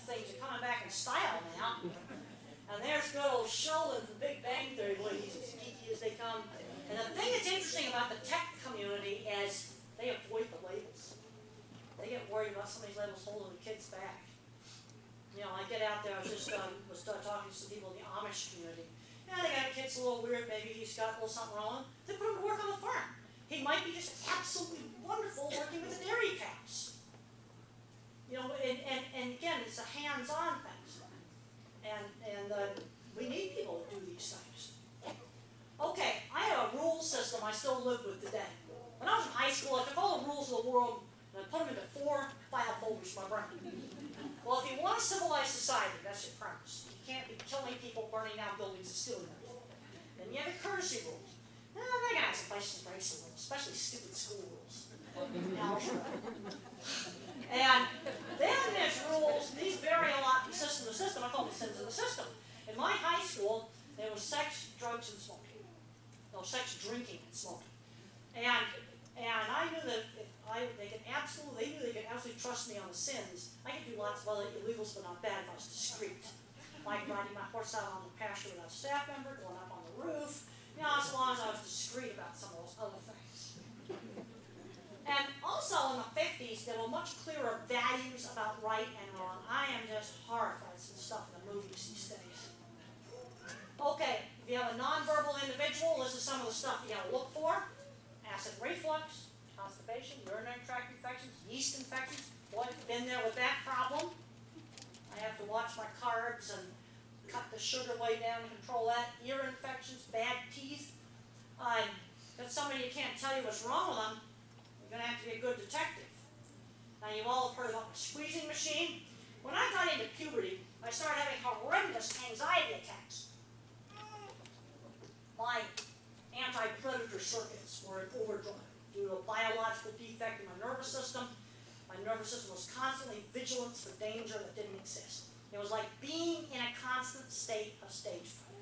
things are coming back in style now. And there's good old Sheldon from Big Bang Theory, boy, he's as geeky as they come. And the thing that's interesting about the tech community is they avoid the labels. They get worried about some of these labels holding the kids back. You know, I get out there, I was just talking to some people in the Amish community. Yeah, they got a kid's a little weird, maybe he's got a little something wrong. They put him to work on the farm. He might be just absolutely wonderful working with the dairy cows. You know, and again, it's a hands-on thing. And we need people to do these things. Okay, I have a rule system I still live with today. When I was in high school, I took all the rules of the world and I put them into 4 file folders in my brain. Well, if you want a civilized society, that's your premise. You can't be killing people, burning down buildings, and stealing everything. Then you have the courtesy rules. They got some places to break some rules, especially stupid school rules. And then there's rules, these vary a lot from system to system. I call them sins of the system. In my high school, there was sex, drugs, and smoking. No, sex, drinking, and smoking. And I knew that if they could absolutely trust me on the sins. I could do lots of other illegals, but not bad if I was discreet. Like riding my horse out on the pasture without a staff member, going up on the roof. You know, as long as I was discreet about some of those other things. And also in the 50s, there were much clearer values about right and wrong. I am just horrified at some stuff in the movies these days. Okay, if you have a nonverbal individual, this is some of the stuff you got to look for. Acid reflux, constipation, urinary tract infections, yeast infections. Boy, I've been there with that problem. I have to watch my carbs and cut the sugar way down and control that. Ear infections, bad teeth. If somebody you can't tell you what's wrong with them, you're going to have to be a good detective. Now, you've all heard about the squeezing machine. When I got into puberty, I started having horrendous anxiety attacks. My anti-predator circuits were in overdrive due to a biological defect in my nervous system. My nervous system was constantly vigilant for danger that didn't exist. It was like being in a constant state of stage fright.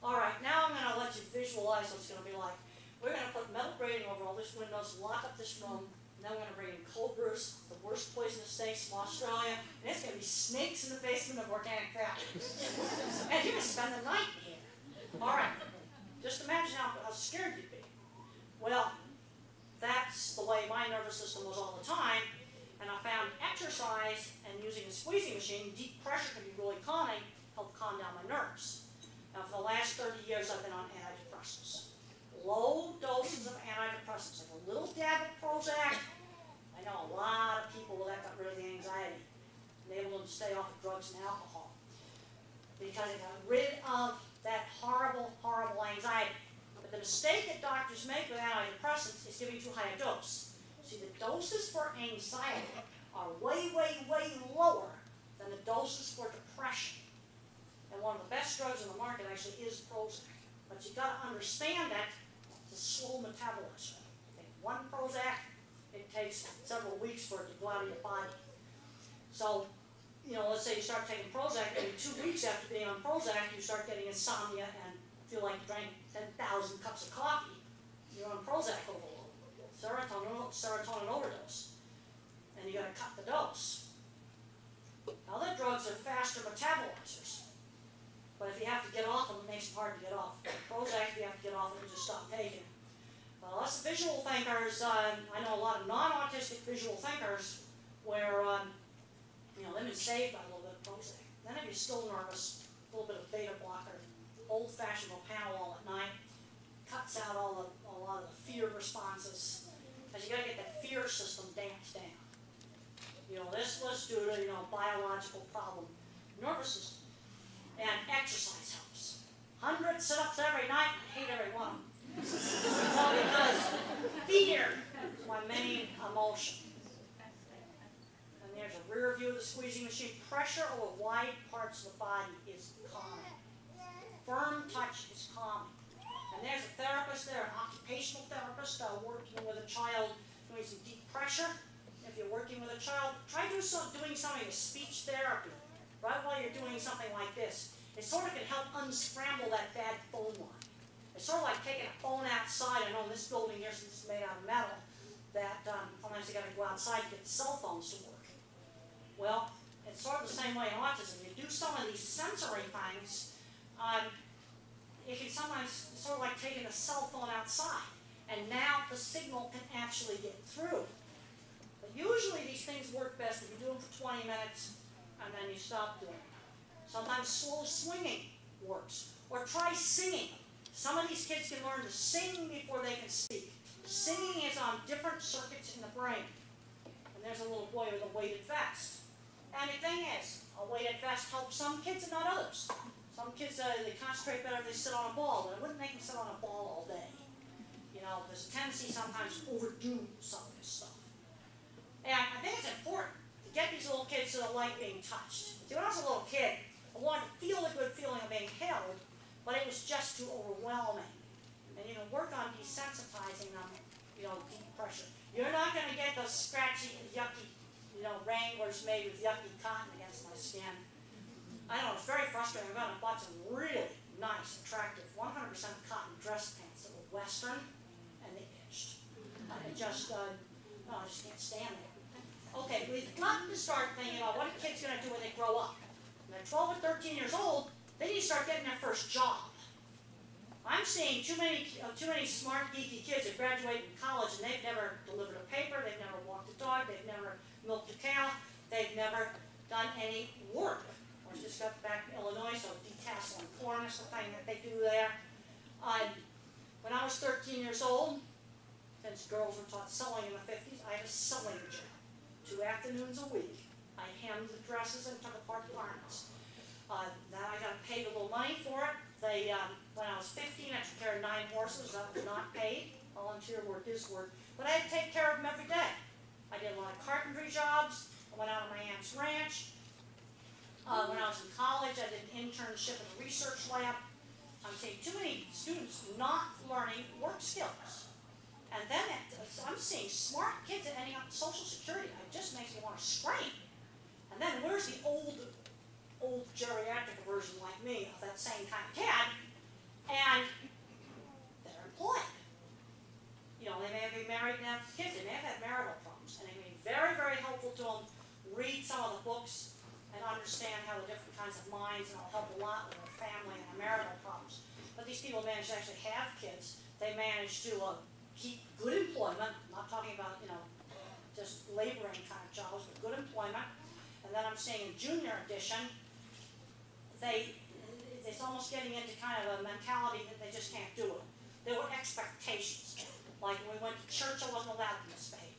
All right, now I'm going to let you visualize what it's going to be like. We're going to put metal grating over all these windows, lock up this room, and then we're going to bring in cobras, the worst poisonous snakes from Australia, and it's going to be snakes in the basement of organic factories. And you're going to spend the night here. All right, just imagine how scared you'd be. Well, that's the way my nervous system was all the time, and I found exercise and using a squeezing machine, deep pressure can be really calming, helped calm down my nerves. Now, for the last 30 years, I've been on antidepressants. Low doses of antidepressants, like a little dab of Prozac. I know a lot of people that got rid of the anxiety, enabled them to stay off of drugs and alcohol, because it got rid of that horrible, horrible anxiety. But the mistake that doctors make with antidepressants is giving too high a dose. See, the doses for anxiety are way, way, way lower than the doses for depression. And one of the best drugs on the market actually is Prozac. But you've got to understand that it's a slow metabolism. You take one Prozac, it takes several weeks for it to go out of your body. So, you know, let's say you start taking Prozac, maybe 2 weeks after being on Prozac, you start getting insomnia and feel like you drank 10,000 cups of coffee. You're on Prozac overload, serotonin overdose, and you got to cut the dose. Now, other drugs are faster metabolizers. But if you have to get off them, it makes it hard to get off. Prozac, if you have to get off them, you just stop taking it. Us visual thinkers, I know a lot of non-autistic visual thinkers where, you know, they've been saved by a little bit of Prozac. Then if you're still nervous, a little bit of beta blocker, old-fashioned Panadol at night, cuts out a lot of the fear responses, because you got to get that fear system damped down. You know, this was due to, you know, biological problem, nervous system. And exercise helps. 100 sit-ups every night, I hate every one of them. Well, because fear is my main emotion. And there's a rear view of the squeezing machine. Pressure over wide parts of the body is calming. Firm touch is calming. And there's a therapist there, an occupational therapist, working with a child doing some deep pressure. If you're working with a child, try doing something with speech therapy. Right while you're doing something like this, it sort of can help unscramble that bad phone line. It's sort of like taking a phone outside. I know in this building here, since it's made out of metal, that sometimes you got to go outside to get the cell phones to work. Well, it's sort of the same way in autism. You do some of these sensory things, it can sometimes sort of like taking a cell phone outside, and now the signal can actually get through. But usually these things work best if you do them for 20 minutes and then you stop doing it. Sometimes slow swinging works. Or try singing. Some of these kids can learn to sing before they can speak. Singing is on different circuits in the brain. And there's a little boy with a weighted vest. And the thing is, a weighted vest helps some kids and not others. Some kids, they concentrate better if they sit on a ball, but it wouldn't make them sit on a ball all day. You know, there's a tendency sometimes to overdo some of this stuff. And I think it's important to get these little kids to like being touched. See, when I was a little kid, I wanted to feel a good feeling of being held, but it was just too overwhelming. And you know, work on desensitizing them, you know, deep pressure. You're not going to get those scratchy, yucky, you know, wranglers made with yucky cotton against my skin. I know, it's very frustrating. I bought some really nice, attractive, 100% cotton dress pants that were Western, and they itched. I just can't stand it. Okay, we've got to start thinking about what are kids going to do when they grow up. When they're 12 or 13 years old, they need to start getting their first job. I'm seeing too many smart, geeky kids that graduate from college and they've never delivered a paper, they've never walked a dog, they've never milked a cow, they've never done any work. I just got back from Illinois, so detasseling corn is the thing that they do there. When I was 13 years old, since girls were taught sewing in the 50s, I had a sewing job. 2 afternoons a week. I hemmed the dresses and took apart the garments. Then I got paid a little money for it. When I was 15, I took care of 9 horses. That was not paid. Volunteer work is work. But I had to take care of them every day. I did a lot of carpentry jobs. I went out on my aunt's ranch. When I was in college, I did an internship in a research lab. I'm seeing too many students not learning work skills. And then I'm seeing smart kids ending up in Social Security. It just makes me want to scream. And then where's the old geriatric version like me of that same kind of kid? And they're employed. You know, they may be married and have kids. They may have had marital problems. And it may be very, very helpful to them. Read some of the books and understand how the different kinds of minds, and it'll help a lot with their family and their marital problems. But these people manage to actually have kids. They manage to keep good employment. I'm not talking about, you know, just laboring kind of jobs, but good employment. And then I'm seeing in junior edition, it's almost getting into kind of a mentality that they just can't do it. There were expectations. Like when we went to church, I wasn't allowed to misbehave.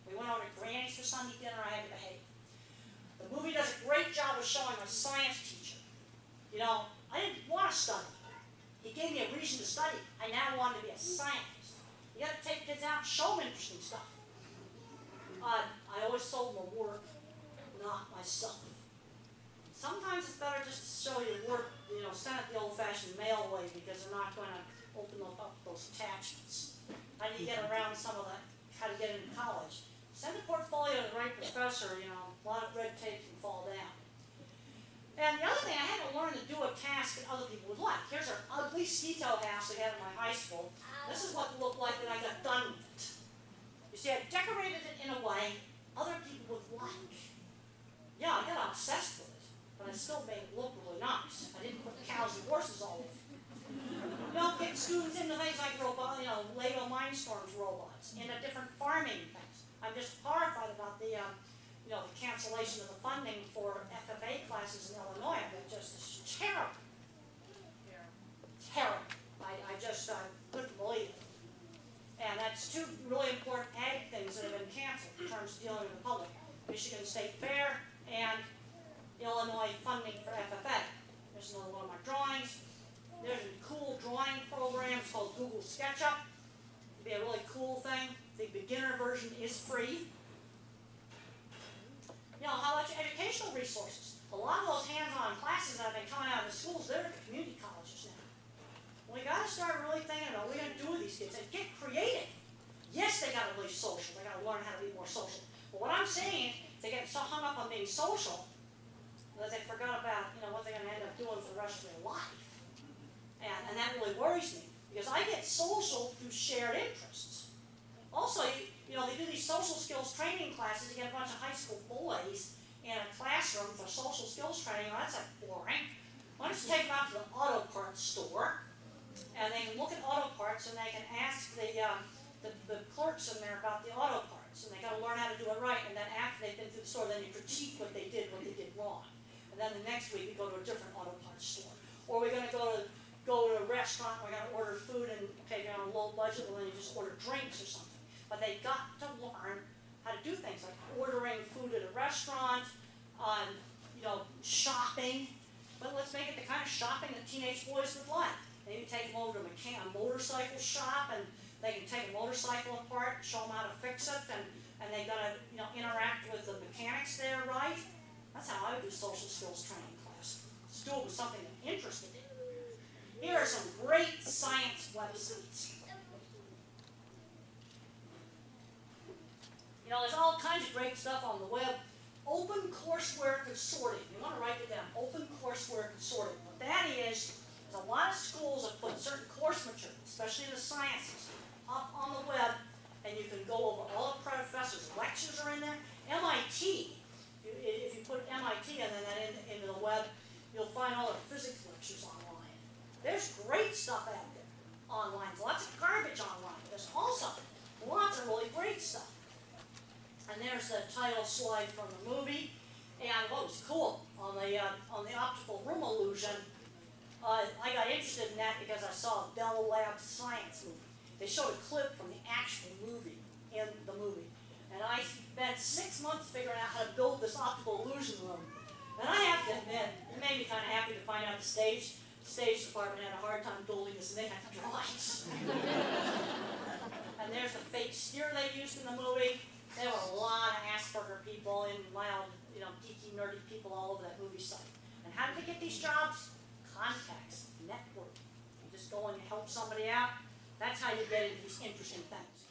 We went over to Granny's for Sunday dinner, I had to behave. The movie does a great job of showing a science teacher. You know, I didn't want to study. He gave me a reason to study. I now wanted to be a scientist. You got to take kids out and show them interesting stuff. I always sold them work, not myself. Sometimes it's better just to show you work, you know, send it the old-fashioned mail way because they're not going to open up those attachments. How do you get around some of that? How to get into college? Send a portfolio to the right professor, you know, a lot of red tape can fall down. And the other thing, I had to learn to do a task that other people would like. Here's our ugly ski-toe house we had in my high school. This is what it looked like when I got done with it. You see, I decorated it in a way other people would like. Yeah, I got obsessed with it, but I still made it look really nice. I didn't put the cows and horses all over. You know, get students into things like robot, you know, Lego Mindstorms robots, into different farming things. I'm just horrified about the, you know, the cancellation of the funding for FFA classes in Illinois. That just is terrible. Terrible. I just couldn't believe it. And that's 2 really important ag things that have been canceled in terms of dealing with the public. Michigan State Fair and Illinois funding for FFA. There's another one of my drawings. There's a cool drawing program. It's called Google SketchUp. It'd be a really cool thing. The beginner version is free. You know, how about your educational resources? A lot of those hands-on classes that have been coming out of the schools, they're at the community colleges now. We got to start really thinking about what we're going to do with these kids and get creative. Yes, they got to be social. They got to learn how to be more social. But what I'm saying is they get so hung up on being social that they forgot about, you know, what they're going to end up doing for the rest of their life. And that really worries me because I get social through shared interests. Also, you know, they do these social skills training classes. You get a bunch of high school boys in a classroom for social skills training. Well, that's like boring. Why don't you take them out to the auto parts store, and they can look at auto parts, and they can ask the clerks in there about the auto parts, and they got to learn how to do it right. And then after they've been through the store, then you critique what they did wrong. And then the next week we go to a different auto parts store, or we're going to go to a restaurant. We're going to order food, and okay, you're on a low budget, well then you just order drinks or something. But they got to learn how to do things like ordering food at a restaurant, shopping. But let's make it the kind of shopping that teenage boys would like. Maybe take them over to a motorcycle shop, and they can take a motorcycle apart, show them how to fix it, and they got to interact with the mechanics there, right? That's how I would do social skills training class. Let's do it with something they're interested in. Here are some great science websites. There's all kinds of great stuff on the web. Open courseware consortium. You want to write it down. Open courseware consortium. What that is a lot of schools have put certain course material, especially in the sciences, up on the web, and you can go over all the professors' lectures are in there. MIT, if you put MIT and then that into the web, you'll find all the physics lectures online. There's great stuff out there online. Lots of garbage online. There's also lots of really great stuff. And there's the title slide from the movie. And what was cool on the optical room illusion, I got interested in that because I saw a Bell Labs science movie. They showed a clip from the actual movie in the movie. And I spent 6 months figuring out how to build this optical illusion room. And I have to admit, it made me kind of happy to find out the stage department had a hard time building this, and they had to draw it. And there's the fake steer they used in the movie. There were a lot of Asperger people and wild, geeky, nerdy people all over that movie site. And how did they get these jobs? Contacts, network. You just go and help somebody out. That's how you get into these interesting things.